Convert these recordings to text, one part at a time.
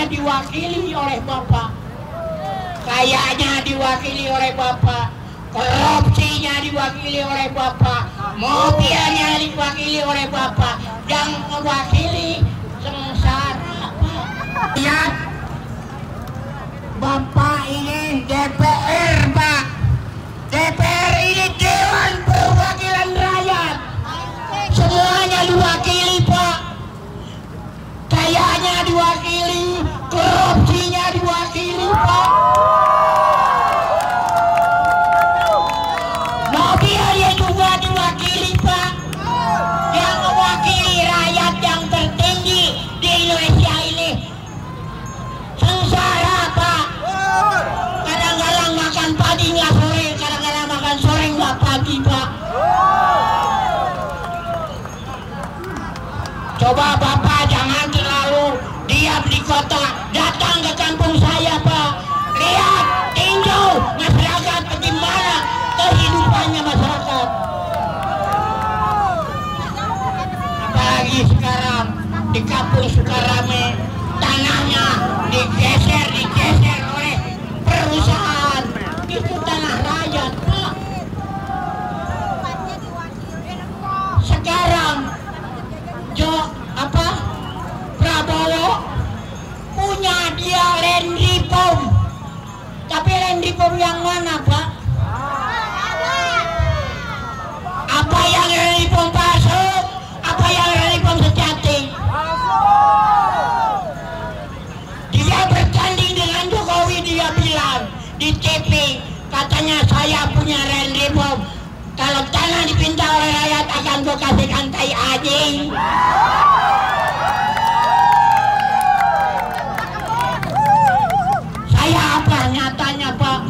diwakili oleh Bapak. Kayanya diwakili oleh Bapak, korupsinya diwakili oleh Bapak, mobilnya diwakili oleh Bapak, yang mewakili sengsara Pak. Lihat, Bapak ini DPR Pak. DPR ini Dewan Perwakilan Rakyat. Semuanya diwakili Pak. Kayanya diwakili, korupsinya diwakili Pak. Mobilnya juga diwakili Pak. Yang mewakili rakyat yang tertinggi di Indonesia ini sengsara Pak. Kadang-kadang makan pagi nggak sore, kadang-kadang makan sore nggak pagi Pak. Coba Bapak jangan terlalu diam di kota, datang ke kampung saya Pak. Lihat, tinjau masyarakat bagaimana kehidupannya masyarakat. Apalagi sekarang di kampung Sukarame, tanahnya digeser oleh perusahaan. Itu tanah rakyat Pak. Sekarang Prabowo punya dia Land Reform, tapi Land Reform yang mana Pak? Apa yang Land Reform palsu? Apa yang Land Reform sejati? Dia bertanding dengan Jokowi, dia bilang di TV, katanya saya punya Land Reform. Kalau tanah dipinta oleh rakyat akan gue kasihkan tai anjing. Saya apa nyatanya Pak?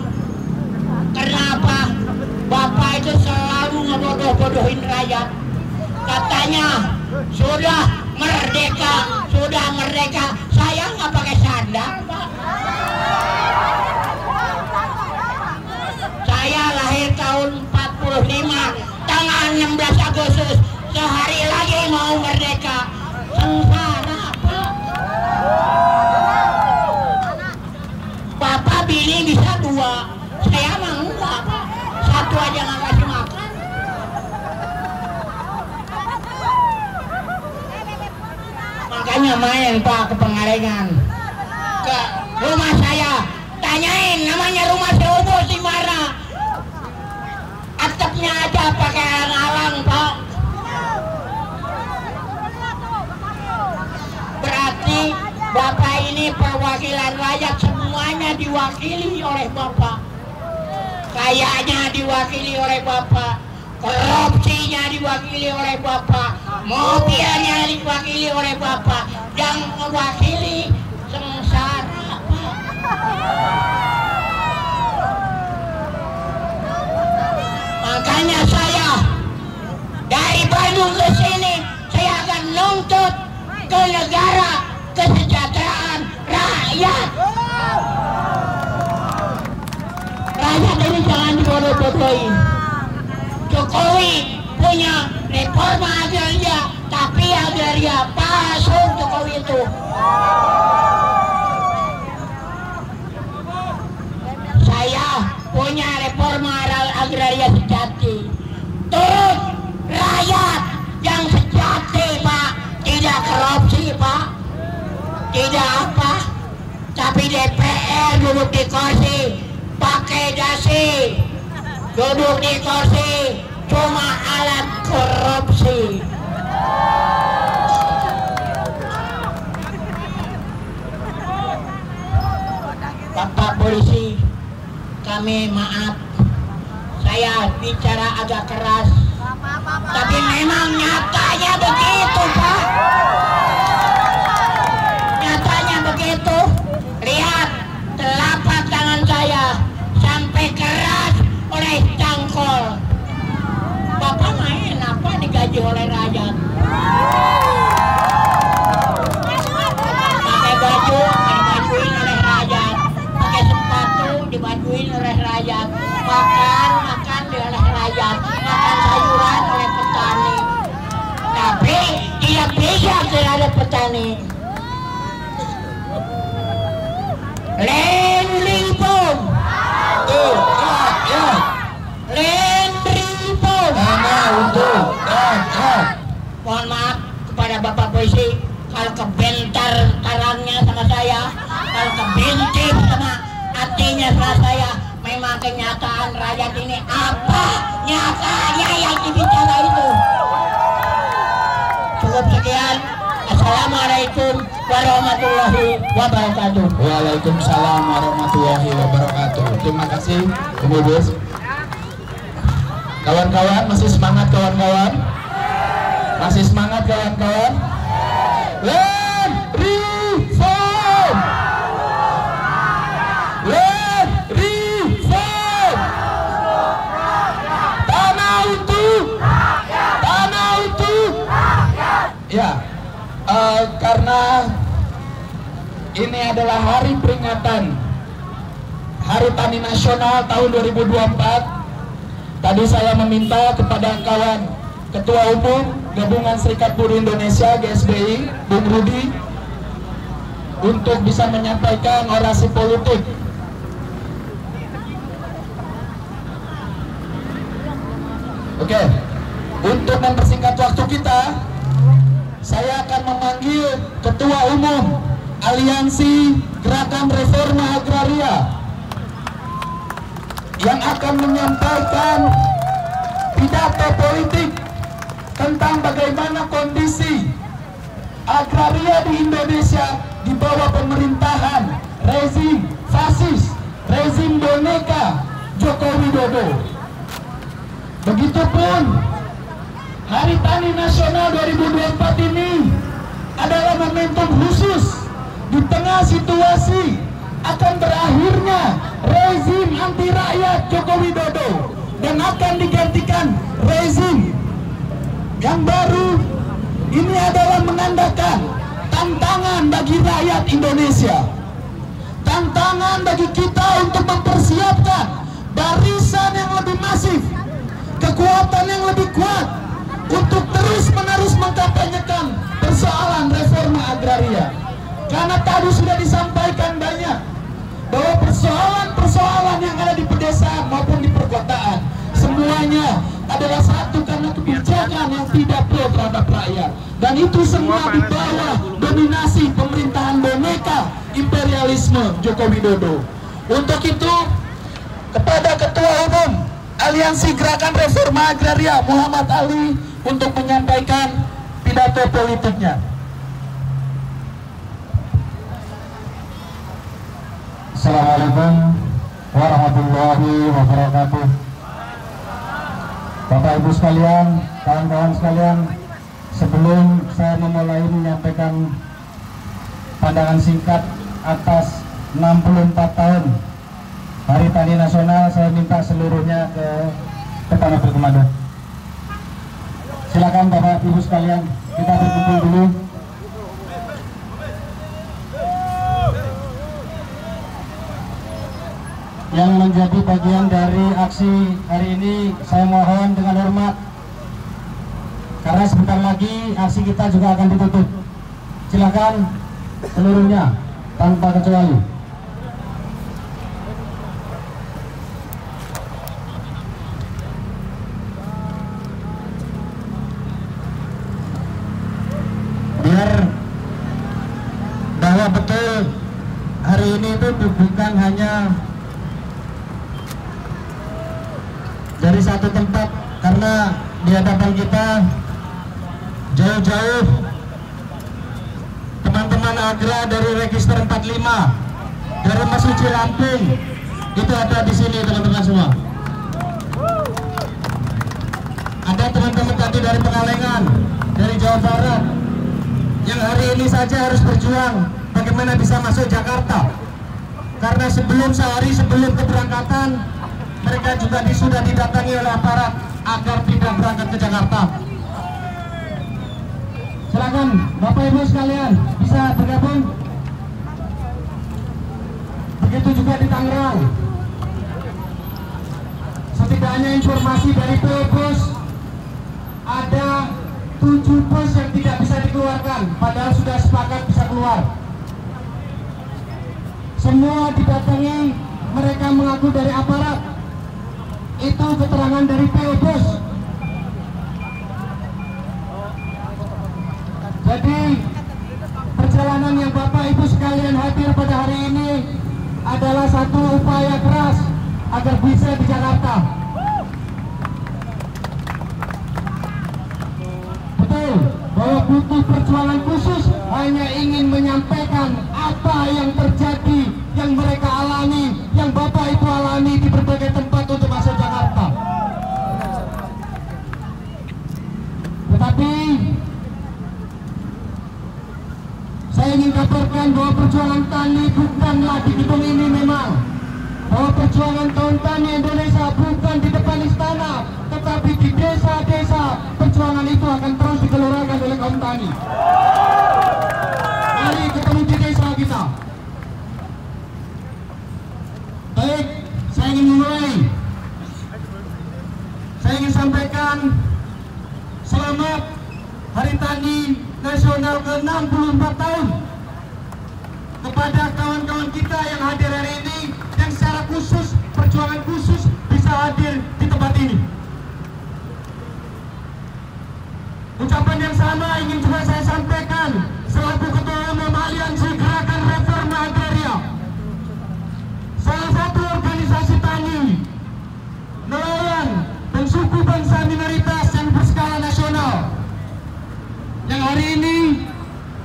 Kenapa Bapak itu selalu ngebodoh-bodohin rakyat? Katanya sudah merdeka. Saya nggak pakai sandal Pak. Saya lahir tahun 45, tanggal 16 Agustus, sehari lagi mau merdeka. Sengsara Pak. Bapak bini bisa 2, saya mah enggak Pak. 1 aja nggak kasih makan. Makanya main Pak ke Pengalengan, ke rumah saya, tanyain namanya rumah Seubos di mana. Atapnya aja pakai alang-alang Pak. Berarti Bapak ini perwakilan rakyat, semuanya diwakili oleh Bapak. Kayanya diwakili oleh Bapak, korupsinya diwakili oleh Bapak, mobilnya diwakili oleh Bapak, yang mewakili sengsara Pak. Makanya saya dari Bandung ke sini, saya akan nuntut ke negara kesejahteraan rakyat. Rakyat ini jangan dibodoh-bodohin. Jokowi punya reforma agraria, tapi agraria palsu Jokowi itu. Saya punya reforma agraria sejati. Turut rakyat yang sejati Pak, tidak korupsi Pak, tidak apa, tapi DPR duduk di kursi pakai dasi, duduk di kursi cuma alat korupsi. Bapak polisi, kami maaf, saya bicara agak keras, tapi memang nyatanya begitu Pak. Nyatanya begitu. Lihat telapak tangan saya sampai keras oleh cangkol. Bapak main apa digaji oleh rakyat? Pakai baju dibajuin oleh rakyat, pakai sepatu dibajuin oleh rakyat, makan oleh rakyat, makan sayuran oleh petani. Tapi tidak bisa terhadap petani. puisi, kalau kebentar karangnya sama saya, kalau kebintip sama hatinya sama saya, memang kenyataan rakyat ini apa nyatanya yang dibicara itu. Cukup sekian. Assalamualaikum warahmatullahi wabarakatuh. Waalaikumsalam warahmatullahi wabarakatuh. Terima kasih, Bus. Kawan-kawan, masih semangat kawan-kawan? Masih semangat kawan-kawan? Land reform! Land reform! Tanah untuk! Tanah untuk! Ya, karena ini adalah hari peringatan Hari Tani Nasional tahun 2024. Tadi saya meminta kepada kawan Ketua Umum Gabungan Serikat Buruh Indonesia GSBI, Bung Rudi, untuk bisa menyampaikan orasi politik. Oke, untuk mempersingkat waktu kita, saya akan memanggil Ketua Umum Aliansi Gerakan Reforma Agraria yang akan menyampaikan pidato politik tentang bagaimana kondisi agraria di Indonesia di bawah pemerintahan rezim fasis, rezim boneka Joko Widodo. Begitupun Hari Tani Nasional 2024 ini adalah momentum khusus di tengah situasi akan berakhirnya rezim anti rakyat Joko Widodo dan akan digantikan rezim yang baru. Ini adalah menandakan tantangan bagi rakyat Indonesia, tantangan bagi kita untuk mempersiapkan barisan yang lebih masif, kekuatan yang lebih kuat untuk terus-menerus mengkampanyekan persoalan reforma agraria. Karena tadi sudah disampaikan banyak bahwa persoalan-persoalan yang ada di pedesaan maupun di perkotaan semuanya adalah satu karena kebijakan yang tidak pro terhadap rakyat, dan itu semua di bawah dominasi pemerintahan boneka imperialisme Joko Widodo. Untuk itu, kepada Ketua Umum Aliansi Gerakan Reforma Agraria Muhammad Ali untuk menyampaikan pidato politiknya. Assalamualaikum warahmatullahi wabarakatuh. Bapak Ibu sekalian, kawan-kawan sekalian, sebelum saya memulai menyampaikan pandangan singkat atas 64 tahun Hari Tani Nasional, saya minta seluruhnya ke depan Mobil Komando. Silakan Bapak Ibu sekalian, kita berkumpul dulu. Yang menjadi bagian dari aksi hari ini, saya mohon dengan hormat, karena sebentar lagi aksi kita juga akan ditutup. Silakan seluruhnya tanpa kecuali. Biar bahwa betul hari ini itu bukan hanya dari satu tempat, karena di hadapan kita jauh-jauh teman-teman agra dari Register 45, dari Mesuji Lampung, itu ada di sini teman-teman semua. Ada teman-teman tadi dari Pengalengan, dari Jawa Barat, yang hari ini saja harus berjuang bagaimana bisa masuk Jakarta, karena sehari sebelum keberangkatan mereka juga sudah didatangi oleh aparat agar tidak berangkat ke Jakarta. Silakan Bapak Ibu sekalian bisa bergabung. Begitu juga di Tangerang. Setidaknya informasi dari PO Bus, ada 7 bus yang tidak bisa dikeluarkan, padahal sudah sepakat bisa keluar. Semua didatangi, mereka mengaku dari aparat. Itu keterangan dari PO Bus. Jadi perjalanan yang Bapak Ibu sekalian hadir pada hari ini adalah satu upaya keras agar bisa di Jakarta. Betul bahwa butuh perjuangan khusus, hanya ingin menyampaikan apa yang terjadi, yang mereka alami, yang Bapak Ibu alami di berbagai tempat untuk masuk Jakarta. Tetapi saya ingin kabarkan bahwa perjuangan tani bukanlah di gedung ini memang. Bahwa perjuangan kaum tani Indonesia bukan di depan istana, tetapi di desa-desa perjuangan itu akan terus digelorkan oleh kaum tani. Mari ketemu di desa kita. Baik, saya ingin mulai. Saya ingin sampaikan selamat Hari Tani Nasional ke-64 tahun kepada kawan-kawan kita yang hadir hari ini, yang secara khusus, perjuangan khusus bisa hadir di tempat ini. Ucapan yang sama ingin juga saya sampaikan selaku Ketua Umum Aliansi Gerakan Reforma Agraria, salah satu organisasi tani, nelayan, dan suku bangsa minoritas yang berskala nasional, yang hari ini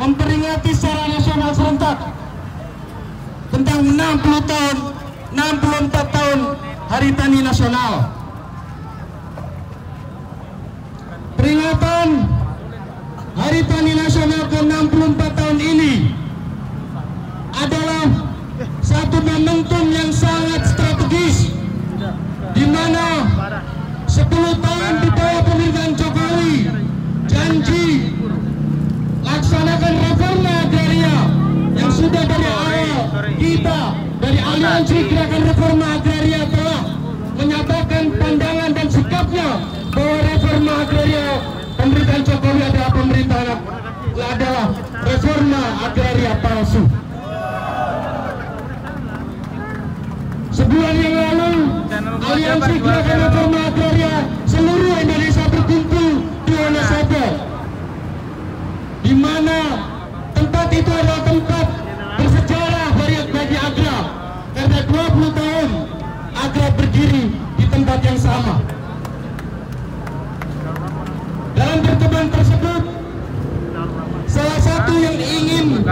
memperingati secara nasional serentak tentang 64 tahun Hari Tani Nasional. Peringatan Hari Tani Nasional ke-64 tahun ini adalah satu momentum yang sangat strategis, di mana 10 tahun di bawah pemerintahan Jokowi janji laksanakan reforma agraria yang sudah dari awal kita dari Aliansi Gerakan Reforma Agraria telah menyatakan pandangan dan sikapnya bahwa reforma agraria pemerintahan Jokowi adalah reforma agraria palsu. Sebulan yang lalu Aliansi Gerakan Reforma Agraria seluruh Indonesia berkumpul di Wonosobo, di mana tempat itu adalah tempat bersejarah bagi Agra, karena 20 tahun Agra berdiri di tempat yang sama. Dalam pertemuan tersebut, salah satu yang ingin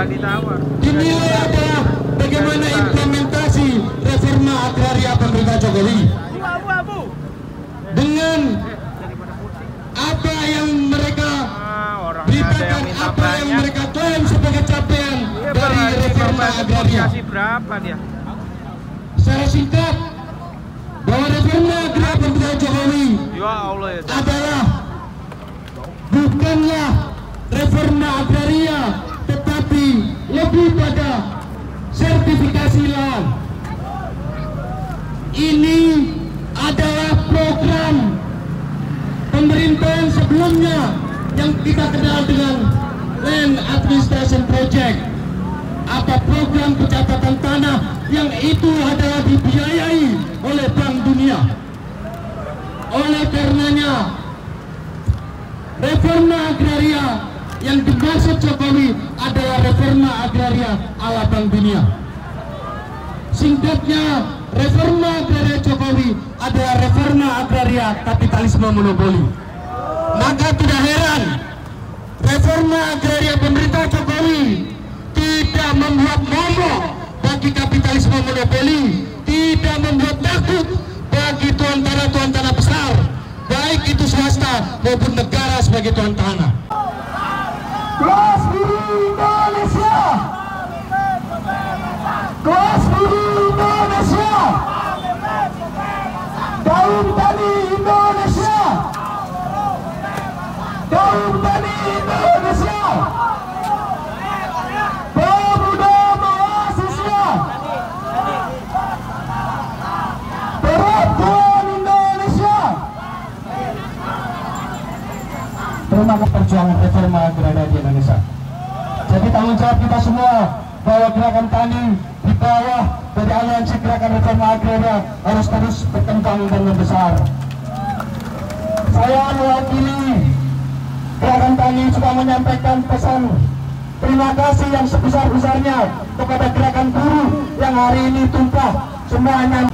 dinilai adalah bagaimana implementasi reforma agraria pemerintah Jokowi. Dengan apa yang mereka beritakan, apa yang mereka klaim sebagai capaian dari reforma agraria. Secara singkat, bahwa reforma agraria pemerintah Jokowi adalah bukanlah reforma agraria, tetapi lebih pada sertifikasi lahan. Ini adalah program pemerintahan sebelumnya yang kita kenal dengan Land Administration Project, apa program pencatatan tanah yang itu adalah dibiayai oleh Bank Dunia. Oleh karenanya, reforma agraria yang dimaksud Jokowi adalah reforma agraria ala Bank Dunia. Singkatnya, reforma agraria Jokowi adalah reforma agraria kapitalisme monopoli. Maka tidak heran reforma agraria pemerintah Jokowi tidak membuat momok bagi kapitalisme monopoli, tidak membuat takut bagi tuan tanah besar, baik itu swasta maupun negara sebagai tuan tanah. Kelas buruh Indonesia, kelas buruh Indonesia, kaum tani Indonesia, kaum tani Indonesia, pemuda mahasiswa, perempuan Indonesia. Terima kasih perjuangan reforma agraria di Indonesia. Jadi tanggung jawab kita semua bahwa gerakan tani di bawah dari Aliansi Gerakan Reforma Agraria harus terus berkembang dan membesar. Saya mewakili Gerakan Tani juga menyampaikan pesan terima kasih yang sebesar-besarnya kepada gerakan buruh yang hari ini tumpah semuanya.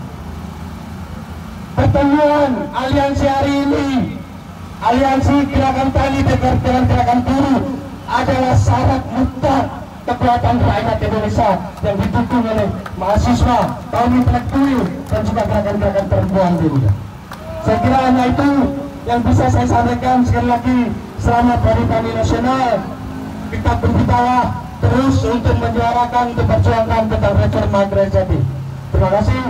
Pertemuan aliansi hari ini, aliansi Gerakan Tani dengan gerakan buruh adalah syarat mutlak kekuatan rakyat Indonesia yang didukung oleh mahasiswa, kaum intelektual, dan juga gerakan-gerakan perempuan juga. Saya kira hanya itu yang bisa saya sampaikan. Sekali lagi, selamat Hari Tani Nasional. Kita berbicara terus untuk menyuarakan, untuk memperjuangkan tentang reforma agraria. Terima kasih.